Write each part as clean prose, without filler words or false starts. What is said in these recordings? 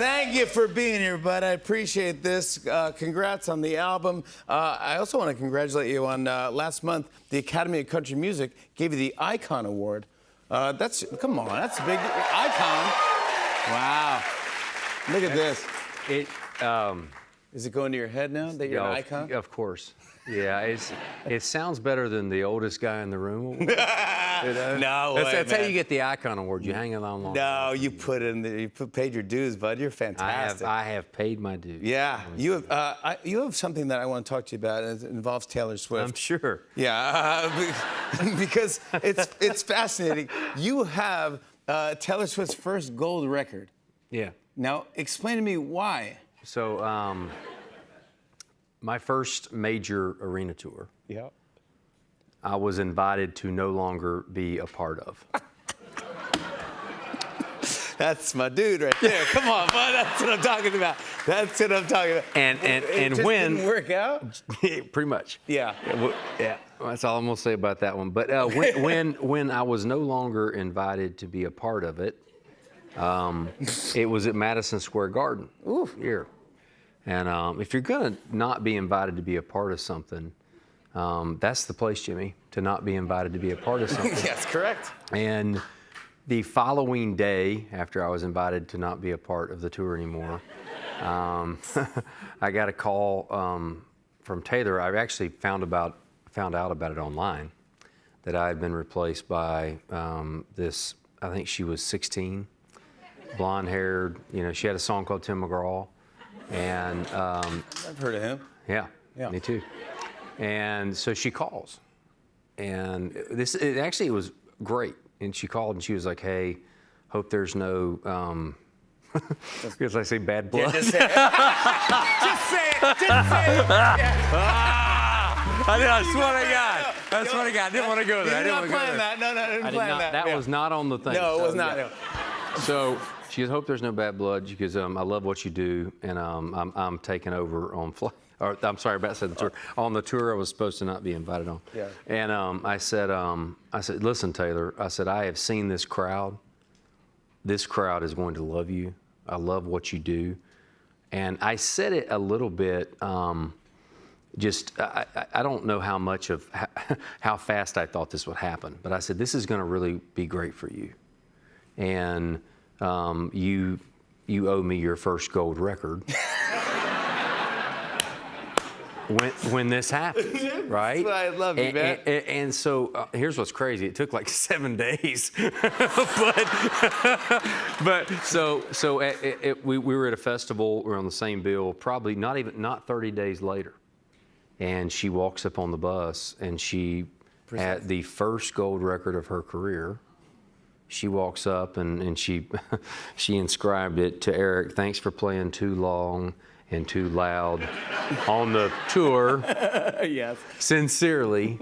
Thank you for being here, bud. I appreciate this. Congrats on the album. I also want to congratulate you on last month, the Academy of Country Music gave you the Icon Award. Come on, that's a big icon. Wow. Look at this. Is it going to your head now that you're an icon? Of course. Yeah, it sounds better than the oldest guy in the room. No way, That's how man. you get the Icon Award. You hang around long. No, you paid your dues, bud. You're fantastic. I have paid my dues. Yeah, you have something that I want to talk to you about, and it involves Taylor Swift. I'm sure. Yeah, because it's fascinating. You have Taylor Swift's first gold record. Yeah. Now, explain to me why. So, my first major arena tour, Yeah. I was invited to no longer be a part of. That's my dude right there. Come on, bud. That's what I'm talking about. That's what I'm talking about. And it just when didn't work out. pretty much. Yeah. Yeah, that's all I'm gonna say about that one. But when I was no longer invited to be a part of it, it was at Madison Square Garden here. And if you're gonna not be invited to be a part of something, that's the place, Jimmy, to not be invited to be a part of something. Yes, correct. And the following day, after I was invited to not be a part of the tour anymore, I got a call from Taylor. I actually found out about it online, that I had been replaced by this, I think she was 16, blonde-haired. You know, she had a song called Tim McGraw. And I've heard of him. yeah, me too. And so she calls, and it was great. And she called and she was like, "Hey, hope there's no, because I say bad blood." Yeah, just say it. Just say it. Just say it. Yeah. I swear to God. I swear to God. I didn't want to go there. I You're didn't not want to go playing there. that. No, I didn't plan that. That Yeah. was not on the thing. No, it was not. Yeah. So she goes, "Hope there's no bad blood," because I love what you do, and I'm taking over on flight. Or I'm sorry about the tour. On the tour, I was supposed to not be invited on. Yeah. And I said, "Listen, Taylor," I said, "I have seen this crowd. This crowd is going to love you. I love what you do." And I said it a little bit. I don't know how much of how fast I thought this would happen, but I said, "This is going to really be great for you, and you owe me your first gold record." When this happened, right? That's why I love you, man. And so here's what's crazy. It took like 7 days, but we were at a festival. We were on the same bill. Probably not 30 days later, and she walks up on the bus, and she had the first gold record of her career. She walks up and she inscribed it to Eric. "Thanks for playing too long and too loud on the tour." Yes. Sincerely.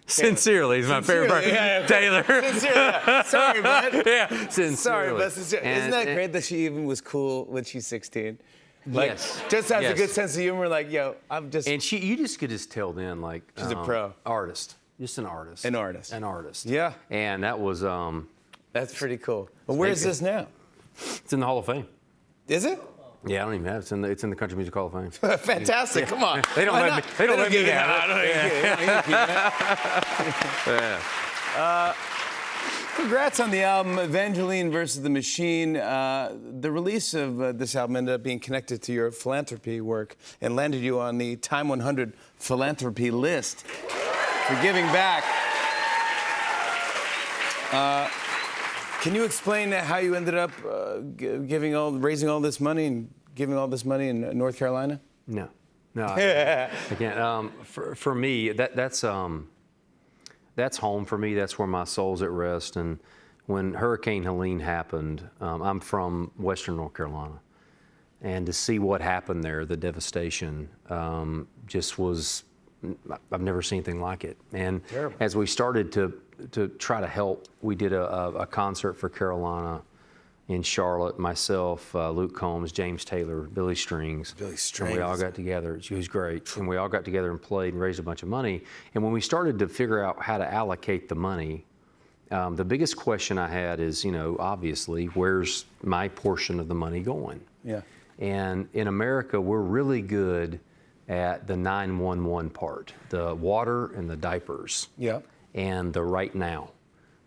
Sincerely is my favorite part. Yeah. Taylor. Sincerely. Sorry, bud. Yeah, sincerely. Sorry, but sincerely. Isn't that And- great that she even was cool when she's 16? Like, Yes. just has a Yes. good sense of humor. Like, yo, I'm just And you just could tell then, like, She's a pro. artist, just an artist, An artist. an artist. Yeah. And that was That's pretty cool. Well, where is this now? it's in the Hall of Fame. Is it? Yeah, I don't even have it. It's in the Country Music Hall of Fame. Fantastic. Come on. They don't Why let me. not? They don't let me give it have out. it. Yeah. Congrats on the album Evangeline versus the Machine. The release of this album ended up being connected to your philanthropy work and landed you on the Time 100 philanthropy list for giving back. Can you explain how you ended up raising all this money and giving all this money in North Carolina? No, I can't. For me, that's home for me. That's where my soul's at rest. And when Hurricane Helene happened, I'm from Western North Carolina, and to see what happened there, the devastation, just was. I've never seen anything like it. And Terrible. as we started to try to help, we did a concert for Carolina in Charlotte, myself, Luke Combs, James Taylor, Billy Strings. Billy And we all Strings. got together. It was great. And we all got together and played and raised a bunch of money. And when we started to figure out how to allocate the money, the biggest question I had is, obviously, where's my portion of the money going? Yeah. And in America, we're really good at the 911 part, the water and the diapers, Yeah. and the right now.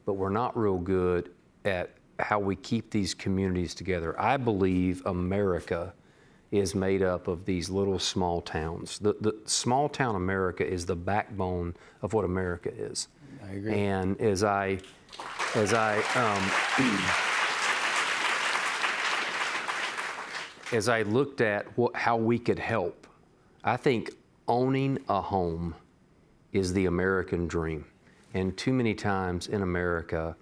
But we're not real good at how we keep these communities together. I believe America is made up of these little small towns. The small town America is the backbone of what America is. I agree. And as I looked at how we could help, I think owning a home is the American dream. And too many times in America,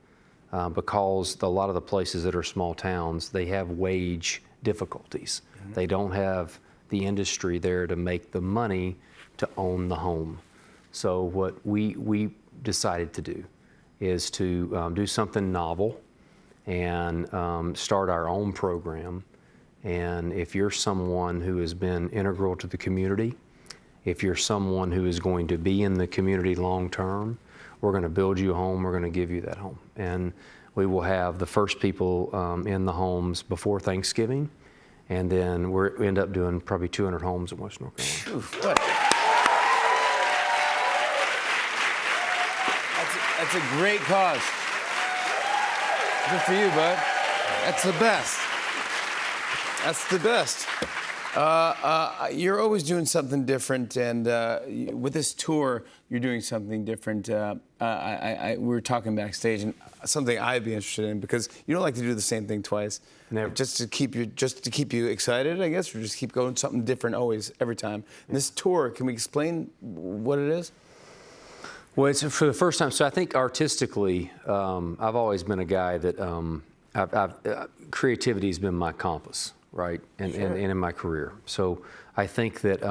because a lot of the places that are small towns, they have wage difficulties. They don't have the industry there to make the money to own the home. So what we decided to do is to do something novel and start our own program. And if you're someone who has been integral to the community, if you're someone who is going to be in the community long term, we're going to build you a home, we're going to give you that home. And we will have the first people in the homes before Thanksgiving, and then we end up doing probably 200 homes in West North Carolina. What? That's a great cause. Good for you, bud. That's the best. That's the best. You're always doing something different, and with this tour, you're doing something different. We were talking backstage, and something I'd be interested in, because you don't like to do the same thing twice. Never. Just to keep you excited, I guess, or just keep going something different always, every time. And this tour, can we explain what it is? Well, it's for the first time. So I think artistically, I've always been a guy that creativity has been my compass, right? And in my career. So I think that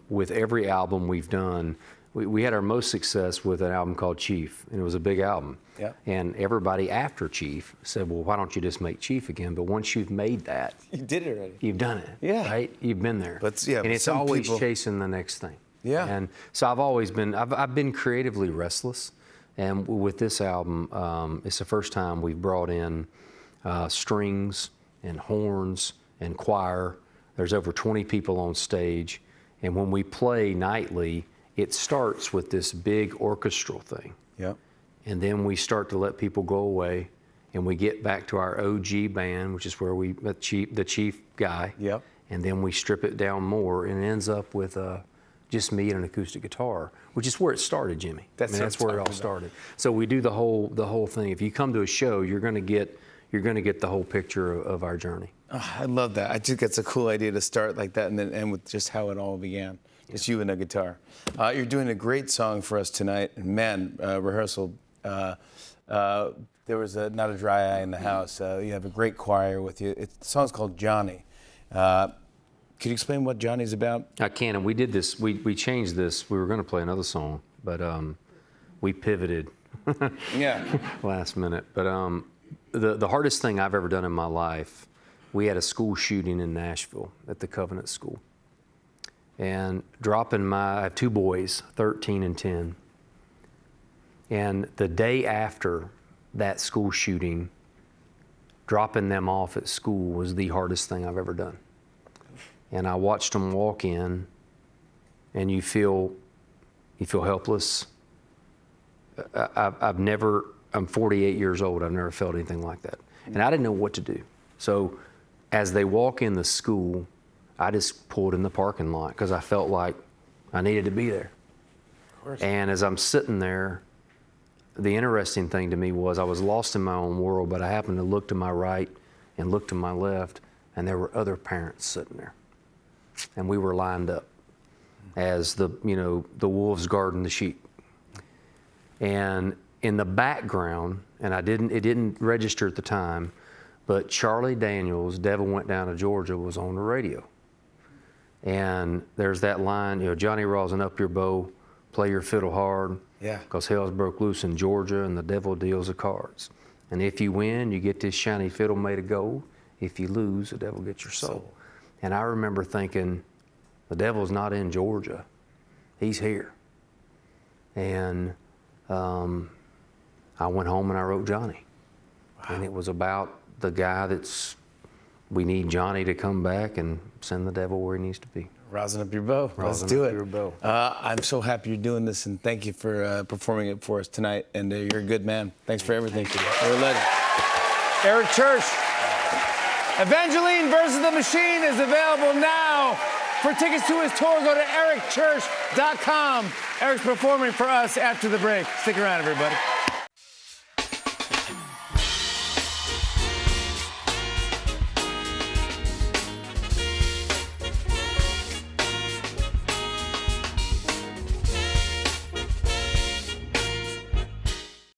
with every album we've done, we had our most success with an album called Chief, and it was a big album. Yeah. And everybody after Chief said, well, why don't you just make Chief again? But once you've made that, You did it already. you've done it. Yeah. Right? You've been there. But, yeah, and but it's some always people- chasing the next thing. Yeah. And so I've been creatively restless. And with this album, it's the first time we've brought in strings and horns and choir. There's over 20 people on stage. And when we play nightly, it starts with this big orchestral thing. Yep. And then we start to let people go away, and we get back to our OG band, which is where the chief guy. Yep. And then we strip it down more, and it ends up with just me and an acoustic guitar, which is where it started, Jimmy. That's what that's I'm where it all talking about. started. So we do the whole thing. If you come to a show, you're going to get the whole picture of our journey. Oh, I love that. I think it's a cool idea to start like that and then end with just how it all began. Just you and a guitar. You're doing a great song for us tonight. And man, rehearsal, there was not a dry eye in the house. You have a great choir with you. The song's called Johnny. Could you explain what Johnny's about? I can, and we did this. We changed this. We were going to play another song, but we pivoted Yeah. last minute. But the hardest thing I've ever done in my life, we had a school shooting in Nashville at the Covenant School. And I have two boys, 13 and 10. And the day after that school shooting, dropping them off at school was the hardest thing I've ever done. And I watched them walk in, and you feel helpless. I'm 48 years old. I've never felt anything like that. And I didn't know what to do. So as they walk in the school, I just pulled in the parking lot because I felt like I needed to be there. Of course. And as I'm sitting there, the interesting thing to me was I was lost in my own world, but I happened to look to my right and look to my left, and there were other parents sitting there. And we were lined up as the wolves guarding the sheep. And in the background, and it didn't register at the time, but Charlie Daniels, Devil Went Down to Georgia, was on the radio. And there's that line, Johnny Rosin, up your bow, play your fiddle hard. Yeah. Because hell's broke loose in Georgia and the devil deals the cards. And if you win, you get this shiny fiddle made of gold. If you lose, the devil gets your soul. And I remember thinking, the devil's not in Georgia. He's here. And I went home and I wrote Johnny. Wow. And it was about the guy that's we need Johnny to come back and send the devil where he needs to be. Rosin up your bow. Let's Rosin do up it. your bow. I'm so happy you're doing this, and thank you for performing it for us tonight. And you're a good man. Thanks for everything. You're a legend. Eric Church. Evangeline versus the Machine is available now. For tickets to his tour, go to ericchurch.com. Eric's performing for us after the break. Stick around, everybody.